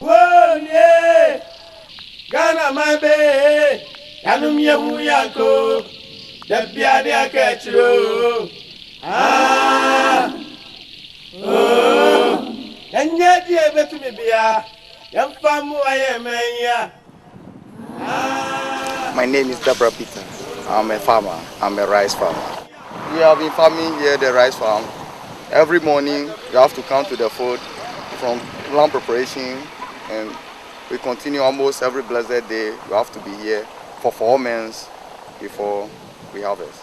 Whoa, yeah. Ghana, my baby. Yanum yamu yanko. The piano catch you. Ah. Oh. And yet, you ever to me, Bia. Young famu, I am here. My name is Deborah Peter. I'm a farmer. I'm a rice farmer. We have been farming here the rice farm. Every morning you have to come to the field from land preparation, and we continue almost every blessed day. You have to be here for 4 months before we harvest.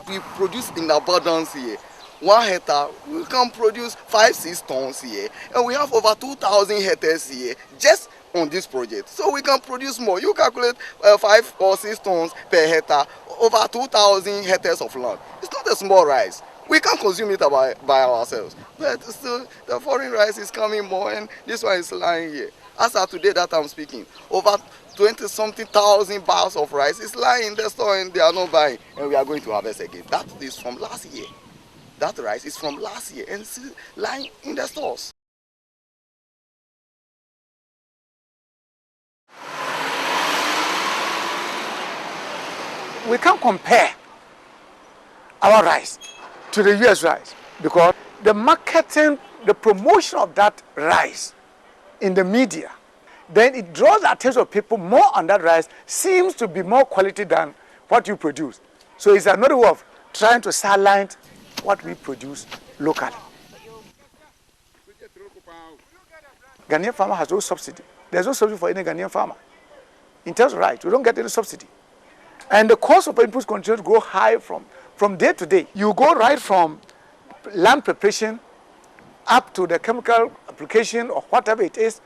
We produce in abundance here. 1 hectare, we can produce 5-6 tons here, and we have over 2,000 hectares here just on this project. So we can produce more. You calculate 5 or 6 tons per hectare, over 2,000 hectares of land. It's not a small rice. We can consume it by ourselves, but still the foreign rice is coming more, and this one is lying here. As of today that I'm speaking, over 20-something thousand barrels of rice is lying in the store, and they are not buying, and we are going to harvest again. That is from last year. That rice is from last year and still lying in the stores. We can't compare our rice to the US rice because the marketing, the promotion of that rice in the media, then it draws the attention of people more on that rice, seems to be more quality than what you produce. So it's another way of trying to silence what we produce locally. Ghanaian farmer has no subsidy. There's no subsidy for any Ghanaian farmer. In terms of rice, we don't get any subsidy. And the cost of inputs continue to go high from day to day. You go right from land preparation up to the chemical application or whatever it is,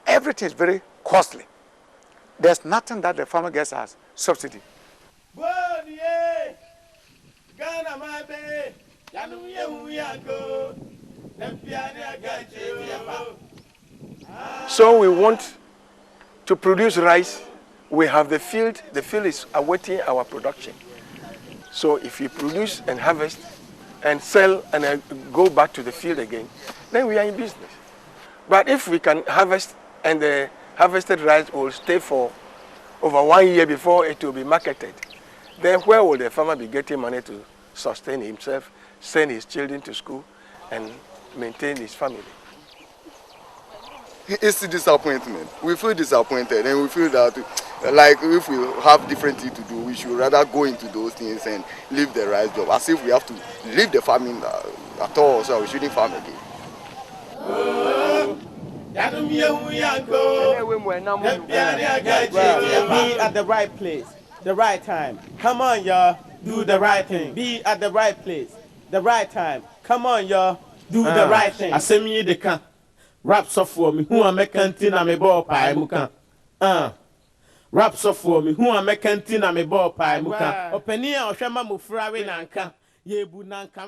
everything is very costly. There's nothing that the farmer gets as subsidy. Ghana, my baby. So we want to produce rice. We have the field is awaiting our production. So if we produce and harvest and sell and go back to the field again, then we are in business. But if we can harvest and the harvested rice will stay for over 1 year before it will be marketed, then where will the farmer be getting money to sustain himself, send his children to school, and maintain his family? It's a disappointment. We feel disappointed, and we feel that like if we have different things to do, we should rather go into those things and leave the rice job, as if we have to leave the farming at all, so we shouldn't farm again. Be at the right place, the right time. Come on, y'all. Do the right thing. Be at the right place, the right time. Come on, y'all. Do the right thing. I send me the can. Raps off for me. Who am I canteen? I'm a ball pie. Muka. Raps off for me. Who am I canteen? I'm a ball pie. Muka. Openia or Shama Mufrawe Nanka. Ye Bunanka.